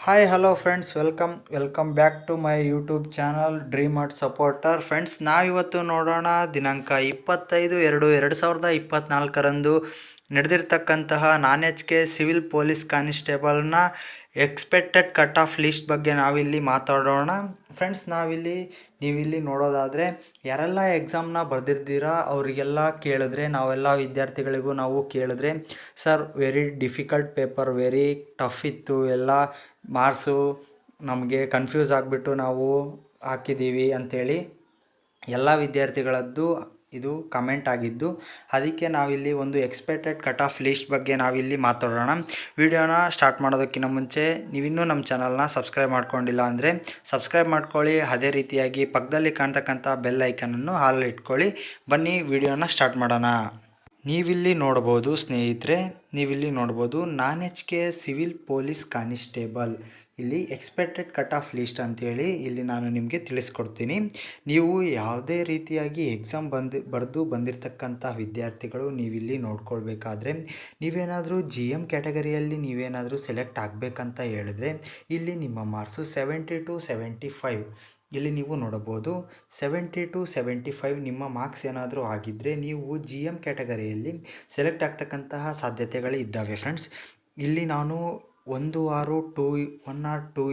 Hi hello friends, welcome back to my YouTube channel dream art supporter. Friends, ನಾವಿವತ್ತು ನೋಡೋಣ ದಿನಾಂಕ 25/2/2024ರಂದು ನಡೆದಿರ್ತಕ್ಕಂತಹ ನಾನ್-HK ಸಿವಿಲ್ ಪೊಲೀಸ್ ಕಾನ್ಸ್ಟೇಬಲ್ನ ಎಕ್ಸ್ಪೆಕ್ಟೆಡ್ ಕಟ್ ಆಫ್ ಲಿಸ್ಟ್ ಬಗ್ಗೆ ನಾವಿಲ್ಲಿ ಮಾತಾಡೋಣ. ಫ್ರೆಂಡ್ಸ್, ನೀವಿಲ್ಲಿ ನೋಡೋದಾದರೆ ಯಾರೆಲ್ಲ ಎಕ್ಸಾಮ್ನ ಬರೆದಿರ್ತೀರಾ ಅವರಿಗೆಲ್ಲ ಕೇಳಿದ್ರೆ, ನಾವೆಲ್ಲ ವಿದ್ಯಾರ್ಥಿಗಳಿಗೂ ನಾವು ಕೇಳಿದ್ರೆ, sir very difficult paper, very tough ಇತ್ತು, ಎಲ್ಲ ಮಾರ್ಕ್ಸು ನಮಗೆ ಕನ್ಫ್ಯೂಸ್ ಆಗಿಬಿಟ್ಟು ನಾವು ಹಾಕಿದ್ದೀವಿ ಅಂಥೇಳಿ ಎಲ್ಲ ವಿದ್ಯಾರ್ಥಿಗಳದ್ದು ಇದು ಕಮೆಂಟ್ ಆಗಿದ್ದು. ಅದಕ್ಕೆ ನಾವಿಲ್ಲಿ ಒಂದು ಎಕ್ಸ್ಪೆಕ್ಟೆಡ್ ಕಟ್ ಆಫ್ ಲಿಸ್ಟ್ ಬಗ್ಗೆ ನಾವಿಲ್ಲಿ ಮಾತಾಡೋಣ. ವಿಡಿಯೋನ ಸ್ಟಾರ್ಟ್ ಮಾಡೋದಕ್ಕಿಂತ ಮುಂಚೆ ನೀವಿನ್ನೂ ನಮ್ಮ ಚಾನಲ್ನ ಸಬ್ಸ್ಕ್ರೈಬ್ ಮಾಡ್ಕೊಂಡಿಲ್ಲ ಅಂದರೆ ಸಬ್ಸ್ಕ್ರೈಬ್ ಮಾಡ್ಕೊಳ್ಳಿ. ಅದೇ ರೀತಿಯಾಗಿ ಪಕ್ಕದಲ್ಲಿ ಕಾಣ್ತಕ್ಕಂಥ ಬೆಲ್ ಐಕನನ್ನು ಹಾಲ್ ಇಟ್ಕೊಳ್ಳಿ. ಬನ್ನಿ ವಿಡಿಯೋನ ಸ್ಟಾರ್ಟ್ ಮಾಡೋಣ. ನೀವಿಲ್ಲಿ ನೋಡ್ಬೋದು ಸ್ನೇಹಿತರೆ, ನಾನ್-HK ಸಿವಿಲ್ ಪೊಲೀಸ್ ಕಾನ್ಸ್ಟೇಬಲ್ ಇಲ್ಲಿ ಎಕ್ಸ್ಪೆಕ್ಟೆಡ್ ಕಟ್ ಆಫ್ ಲಿಸ್ಟ್ ಅಂತೇಳಿ ಇಲ್ಲಿ ನಾನು ನಿಮಗೆ ತಿಳಿಸ್ಕೊಡ್ತೀನಿ. ನೀವು ಯಾವುದೇ ರೀತಿಯಾಗಿ ಎಕ್ಸಾಮ್ ಬರೆದು ಬಂದಿರತಕ್ಕಂಥ ವಿದ್ಯಾರ್ಥಿಗಳು ನೀವಿಲ್ಲಿ ನೋಡ್ಕೊಳ್ಬೇಕಾದ್ರೆ, ನೀವೇನಾದರೂ GM ಕ್ಯಾಟಗರಿಯಲ್ಲಿ ನೀವೇನಾದರೂ ಸೆಲೆಕ್ಟ್ ಆಗಬೇಕಂತ ಹೇಳಿದ್ರೆ ಇಲ್ಲಿ ನಿಮ್ಮ ಮಾರ್ಕ್ಸು 70 to 75 ಇಲ್ಲಿ ನೀವು ನೋಡಬಹುದು. 70 to 75 ನಿಮ್ಮ ಮಾರ್ಕ್ಸ್ ಏನಾದರೂ ಆಗಿದ್ದರೆ ನೀವು GM ಕ್ಯಾಟಗರಿಯಲ್ಲಿ ಸೆಲೆಕ್ಟ್ ಆಗ್ತಕ್ಕಂತಹ ಸಾಧ್ಯತೆಗಳು ಇದ್ದಾವೆ. ಫ್ರೆಂಡ್ಸ್, ಇಲ್ಲಿ ನಾನು 1 or 2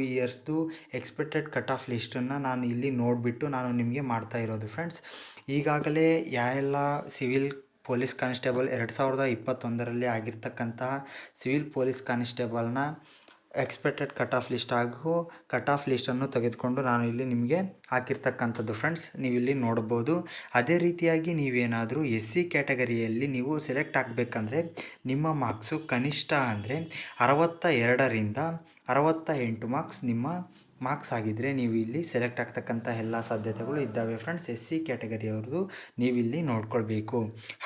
ಇಯರ್ಸ್ದು ಎಕ್ಸ್ಪೆಕ್ಟೆಡ್ ಕಟ್ ಆಫ್ ಲಿಸ್ಟನ್ನು ನಾನು ಇಲ್ಲಿ ನೋಡಿಬಿಟ್ಟು ನಾನು ನಿಮಗೆ ಮಾಡ್ತಾ ಇರೋದು. ಫ್ರೆಂಡ್ಸ್, ಈಗಾಗಲೇ ಯಾವೆಲ್ಲ ಸಿವಿಲ್ ಪೊಲೀಸ್ ಕಾನ್ಸ್ಟೇಬಲ್ 2021ರಲ್ಲಿ ಆಗಿರ್ತಕ್ಕಂತಹ ಸಿವಿಲ್ ಪೊಲೀಸ್ ಕಾನ್ಸ್ಟೇಬಲ್ನ ಎಕ್ಸ್ಪೆಕ್ಟೆಡ್ ಕಟ್ ಆಫ್ ಲಿಸ್ಟ್ ಹಾಗೂ ಕಟ್ ಆಫ್ ಲಿಸ್ಟನ್ನು ತೆಗೆದುಕೊಂಡು ನಾನು ಇಲ್ಲಿ ನಿಮಗೆ ಹಾಕಿರ್ತಕ್ಕಂಥದ್ದು. ಫ್ರೆಂಡ್ಸ್, ನೀವಿಲ್ಲಿ ನೋಡ್ಬೋದು. ಅದೇ ರೀತಿಯಾಗಿ ನೀವೇನಾದರೂ SC ಕ್ಯಾಟಗರಿಯಲ್ಲಿ ನೀವು ಸೆಲೆಕ್ಟ್ ಆಗಬೇಕಂದ್ರೆ ನಿಮ್ಮ ಮಾರ್ಕ್ಸು ಕನಿಷ್ಠ ಅಂದರೆ 62ರಿಂದ 68 ಮಾರ್ಕ್ಸ್ ನಿಮ್ಮ ಮಾರ್ಕ್ಸ್ ಆಗಿದ್ದರೆ ನೀವು ಇಲ್ಲಿ ಸೆಲೆಕ್ಟ್ ಆಗ್ತಕ್ಕಂಥ ಎಲ್ಲ ಸಾಧ್ಯತೆಗಳು ಇದ್ದಾವೆ. ಫ್ರೆಂಡ್ಸ್, SC ಕ್ಯಾಟಗರಿಯವ್ರದ್ದು ನೀವಿಲ್ಲಿ ನೋಡ್ಕೊಳ್ಬೇಕು.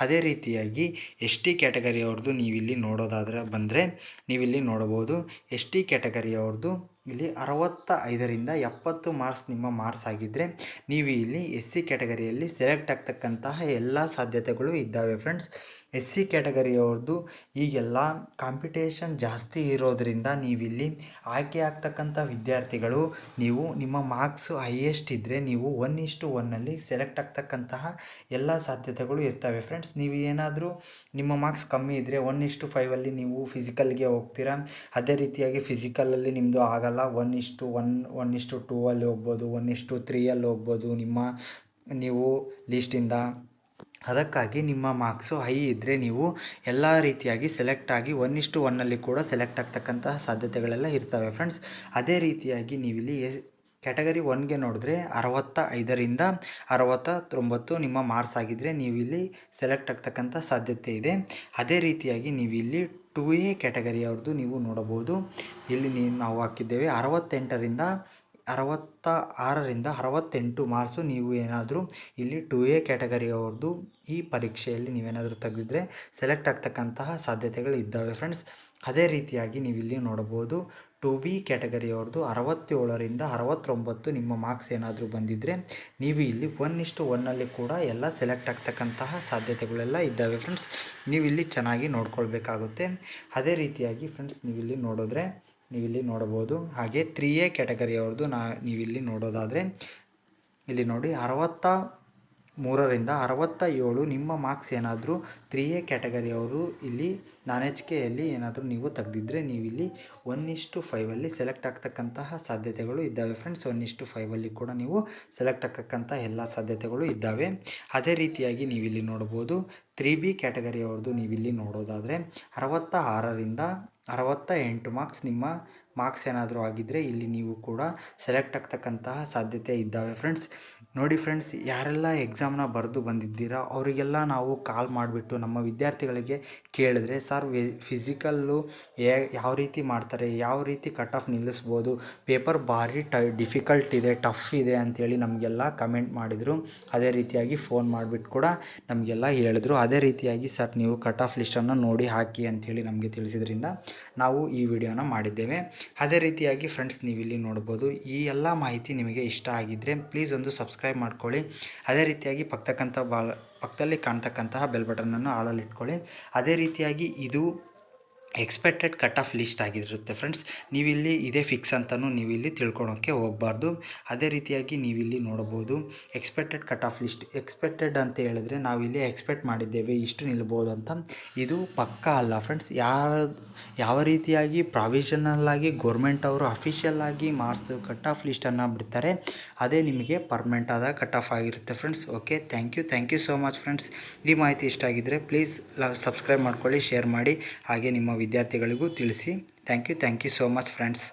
ಅದೇ ರೀತಿಯಾಗಿ ST ಕ್ಯಾಟಗರಿಯವ್ರದ್ದು ನೀವಿಲ್ಲಿ ನೋಡೋದಾದರೆ ನೀವಿಲ್ಲಿ ನೋಡ್ಬೋದು. ST ಕ್ಯಾಟಗರಿಯವ್ರದ್ದು ಇಲ್ಲಿ 65ರಿಂದ 70 ಮಾರ್ಕ್ಸ್ ನಿಮ್ಮ ಮಾರ್ಕ್ಸ್ ಆಗಿದ್ದರೆ ನೀವು ಇಲ್ಲಿ SC ಕ್ಯಾಟಗರಿಯಲ್ಲಿ ಸೆಲೆಕ್ಟ್ ಆಗ್ತಕ್ಕಂತಹ ಎಲ್ಲ ಸಾಧ್ಯತೆಗಳು ಇದ್ದಾವೆ. ಫ್ರೆಂಡ್ಸ್, SC ಕ್ಯಾಟಗರಿಯವ್ರದ್ದು ಈಗೆಲ್ಲ ಕಾಂಪಿಟೇಷನ್ ಜಾಸ್ತಿ ಇರೋದರಿಂದ ನೀವಿಲ್ಲಿ ಆಯ್ಕೆ ಆಗ್ತಕ್ಕಂಥ ವಿದ್ಯಾರ್ಥಿಗಳು ನೀವು ನಿಮ್ಮ ಮಾರ್ಕ್ಸು ಹೈಯೆಸ್ಟ್ ಇದ್ದರೆ ನೀವು 1:1ನಲ್ಲಿ ಸೆಲೆಕ್ಟ್ ಆಗ್ತಕ್ಕಂತಹ ಎಲ್ಲ ಸಾಧ್ಯತೆಗಳು ಇರ್ತವೆ. ಫ್ರೆಂಡ್ಸ್, ನೀವು ಏನಾದರೂ ನಿಮ್ಮ ಮಾರ್ಕ್ಸ್ ಕಮ್ಮಿ ಇದ್ದರೆ 1:5ಅಲ್ಲಿ ನೀವು ಫಿಸಿಕಲ್ಗೆ ಹೋಗ್ತೀರಾ. ಅದೇ ರೀತಿಯಾಗಿ ಫಿಸಿಕಲಲ್ಲಿ ನಿಮ್ಮದು ಆಗಲ್ಲ, 1:1 1:2ಅಲ್ಲಿ ಹೋಗ್ಬೋದು, 1:3ಅಲ್ಲಿ ಹೋಗ್ಬೋದು ನೀವು ಲೀಸ್ಟಿಂದ. ಅದಕ್ಕಾಗಿ ನಿಮ್ಮ ಮಾರ್ಕ್ಸು ಹೈ ಇದ್ದರೆ ನೀವು ಎಲ್ಲ ರೀತಿಯಾಗಿ ಸೆಲೆಕ್ಟ್ ಆಗಿ 1:1ನಲ್ಲಿ ಕೂಡ ಸೆಲೆಕ್ಟ್ ಆಗ್ತಕ್ಕಂತಹ ಸಾಧ್ಯತೆಗಳೆಲ್ಲ ಇರ್ತವೆ. ಫ್ರೆಂಡ್ಸ್, ಅದೇ ರೀತಿಯಾಗಿ ನೀವಿಲ್ಲಿ ಕ್ಯಾಟಗರಿ 1ಗೆ ನೋಡಿದ್ರೆ 65ರಿಂದ 69 ನಿಮ್ಮ ಮಾರ್ಕ್ಸ್ ಆಗಿದ್ದರೆ ನೀವಿಲ್ಲಿ ಸೆಲೆಕ್ಟ್ ಆಗ್ತಕ್ಕಂಥ ಸಾಧ್ಯತೆ ಇದೆ. ಅದೇ ರೀತಿಯಾಗಿ ನೀವಿಲ್ಲಿ 2A ಕ್ಯಾಟಗರಿಯವ್ರದ್ದು ನೀವು ನೋಡಬಹುದು. ಇಲ್ಲಿ ನಾವು ಹಾಕಿದ್ದೇವೆ 68ರಿಂದ 68 ಮಾರ್ಕ್ಸು. ನೀವು ಏನಾದರೂ ಇಲ್ಲಿ 2A ಕ್ಯಾಟಗರಿಯವ್ರದ್ದು ಈ ಪರೀಕ್ಷೆಯಲ್ಲಿ ನೀವೇನಾದರೂ ತೆಗೆದಿದ್ರೆ ಸೆಲೆಕ್ಟ್ ಆಗ್ತಕ್ಕಂತಹ ಸಾಧ್ಯತೆಗಳು ಇದ್ದಾವೆ. ಫ್ರೆಂಡ್ಸ್, ಅದೇ ರೀತಿಯಾಗಿ ನೀವಿಲ್ಲಿ ನೋಡಬಹುದು 2B ಕ್ಯಾಟಗರಿಯವ್ರದ್ದು 67ರಿಂದ 69 ನಿಮ್ಮ ಮಾರ್ಕ್ಸ್ ಏನಾದರೂ ಬಂದಿದ್ದರೆ ನೀವು ಇಲ್ಲಿ 1:1ನಲ್ಲಿ ಕೂಡ ಎಲ್ಲ ಸೆಲೆಕ್ಟ್ ಆಗ್ತಕ್ಕಂತಹ ಸಾಧ್ಯತೆಗಳೆಲ್ಲ ಇದ್ದಾವೆ. ಫ್ರೆಂಡ್ಸ್, ನೀವಿಲ್ಲಿ ಚೆನ್ನಾಗಿ ನೋಡ್ಕೊಳ್ಬೇಕಾಗುತ್ತೆ. ಅದೇ ರೀತಿಯಾಗಿ ಫ್ರೆಂಡ್ಸ್ ನೀವಿಲ್ಲಿ ನೋಡಬಹುದು. ಹಾಗೆ 3A ಕ್ಯಾಟಗರಿಯವ್ರದ್ದು ನೀವಿಲ್ಲಿ ನೋಡೋದಾದರೆ ಇಲ್ಲಿ ನೋಡಿ 63ರಿಂದ 67 ನಿಮ್ಮ ಮಾರ್ಕ್ಸ್ ಏನಾದರೂ 3A ಕ್ಯಾಟಗರಿಯವರು ಇಲ್ಲಿ ನಾನ್-HKಯಲ್ಲಿ ಏನಾದರೂ ನೀವು ತೆಗೆದಿದ್ದರೆ ನೀವಿಲ್ಲಿ 1:5ಅಲ್ಲಿ ಸೆಲೆಕ್ಟ್ ಆಗ್ತಕ್ಕಂತಹ ಸಾಧ್ಯತೆಗಳು ಇದ್ದಾವೆ. ಫ್ರೆಂಡ್ಸ್, 1:5ಅಲ್ಲಿ ಕೂಡ ನೀವು ಸೆಲೆಕ್ಟ್ ಆಗ್ತಕ್ಕಂಥ ಎಲ್ಲ ಸಾಧ್ಯತೆಗಳು ಇದ್ದಾವೆ. ಅದೇ ರೀತಿಯಾಗಿ ನೀವಿಲ್ಲಿ ನೋಡ್ಬೋದು 3B ಕ್ಯಾಟಗರಿಯವ್ರದ್ದು ನೀವಿಲ್ಲಿ ನೋಡೋದಾದರೆ 66ರಿಂದ 68 ಮಾರ್ಕ್ಸ್ ನಿಮ್ಮ ಮಾರ್ಕ್ಸ್ ಏನಾದರೂ ಆಗಿದ್ದರೆ ಇಲ್ಲಿ ನೀವು ಕೂಡ ಸೆಲೆಕ್ಟ್ ಆಗ್ತಕ್ಕಂತಹ ಸಾಧ್ಯತೆ ಇದ್ದಾವೆ. ಫ್ರೆಂಡ್ಸ್, ನೋಡಿ ಫ್ರೆಂಡ್ಸ್, ಯಾರೆಲ್ಲ ಎಕ್ಸಾಮ್ನ ಬರೆದು ಬಂದಿದ್ದೀರಾ ಅವರಿಗೆಲ್ಲ ನಾವು ಕಾಲ್ ಮಾಡಿಬಿಟ್ಟು ನಮ್ಮ ವಿದ್ಯಾರ್ಥಿಗಳಿಗೆ ಕೇಳಿದ್ರೆ, ಸರ್ ಫಿಸಿಕಲ್ಲು ಯಾವ ರೀತಿ ಮಾಡ್ತಾರೆ, ಯಾವ ರೀತಿ ಕಟ್ ಆಫ್ ನಿಲ್ಲಿಸ್ಬೋದು, ಪೇಪರ್ ಭಾರಿ ಡಿಫಿಕಲ್ಟ್ ಇದೆ, ಟಫ್ ಇದೆ ಅಂಥೇಳಿ ನಮಗೆಲ್ಲ ಕಮೆಂಟ್ ಮಾಡಿದರು. ಅದೇ ರೀತಿಯಾಗಿ ಫೋನ್ ಮಾಡಿಬಿಟ್ಟು ಕೂಡ ನಮಗೆಲ್ಲ ಹೇಳಿದ್ರು. ಅದೇ ರೀತಿಯಾಗಿ ಸರ್ ನೀವು ಕಟ್ ಆಫ್ ಲಿಸ್ಟನ್ನು ನೋಡಿ ಹಾಕಿ ಅಂಥೇಳಿ ನಮಗೆ ತಿಳಿಸಿದ್ರಿಂದ ನಾವು ಈ ವಿಡಿಯೋನ ಮಾಡಿದ್ದೇವೆ. ಅದೇ ರೀತಿಯಾಗಿ ಫ್ರೆಂಡ್ಸ್, ನೀವಿಲ್ಲಿ ನೋಡ್ಬೋದು. ಈ ಎಲ್ಲ ಮಾಹಿತಿ ನಿಮಗೆ ಇಷ್ಟ ಆಗಿದ್ದರೆ ಪ್ಲೀಸ್ ಒಂದು ಸಬ್ಸ್ಕ್ರೈಬ್ ಮಾಡ್ಕೊಳ್ಳಿ. ಅದೇ ರೀತಿಯಾಗಿ ಪಕ್ಕದಲ್ಲಿ ಕಾಣ್ತಕ್ಕಂತಹ ಬೆಲ್ ಬಟನನ್ನು ಆಲಲ್ಲಿ ಇಟ್ಕೊಳ್ಳಿ. ಅದೇ ರೀತಿಯಾಗಿ ಇದು ಎಕ್ಸ್ಪೆಕ್ಟೆಡ್ ಕಟ್ ಆಫ್ ಲಿಸ್ಟ್ ಆಗಿರುತ್ತೆ ಫ್ರೆಂಡ್ಸ್. ನೀವಿಲ್ಲಿ ಇದೇ ಫಿಕ್ಸ್ ಅಂತಲೂ ನೀವಿಲ್ಲಿ ತಿಳ್ಕೊಳೋಕ್ಕೆ ಹೋಗಬಾರ್ದು. ಅದೇ ರೀತಿಯಾಗಿ ನೀವಿಲ್ಲಿ ನೋಡ್ಬೋದು expected cut off list. Expected ಅಂತ ಹೇಳಿದ್ರೆ ನಾವಿಲ್ಲಿ ಎಕ್ಸ್ಪೆಕ್ಟ್ ಮಾಡಿದ್ದೇವೆ ಇಷ್ಟು ನಿಲ್ಬೋದು ಅಂತ. ಇದು ಪಕ್ಕಾ ಅಲ್ಲ ಫ್ರೆಂಡ್ಸ್. ಯಾವ ರೀತಿಯಾಗಿ ಪ್ರಾವಿಷನಲ್ ಆಗಿ ಗೌರ್ಮೆಂಟ್ ಅವರು ಅಫಿಷಿಯಲ್ ಆಗಿ ಮಾರ್ಕ್ಸ್ ಕಟ್ ಆಫ್ ಲಿಸ್ಟನ್ನು ಬಿಡ್ತಾರೆ, ಅದೇ ನಿಮಗೆ ಪರ್ಮನೆಂಟ್ ಆದ ಕಟ್ ಆಫ್ ಆಗಿರುತ್ತೆ friends. Okay, thank you so much friends. ಈ ಮಾಹಿತಿ ಇಷ್ಟ ಆಗಿದ್ದರೆ ಪ್ಲೀಸ್ ಸಬ್ಸ್ಕ್ರೈಬ್ ಮಾಡ್ಕೊಳ್ಳಿ, ಶೇರ್ ಮಾಡಿ, ಹಾಗೆ ನಿಮ್ಮ ವಿದ್ಯಾರ್ಥಿಗಳಿಗೂ ತಿಳಿಸಿ. Thank you so much friends.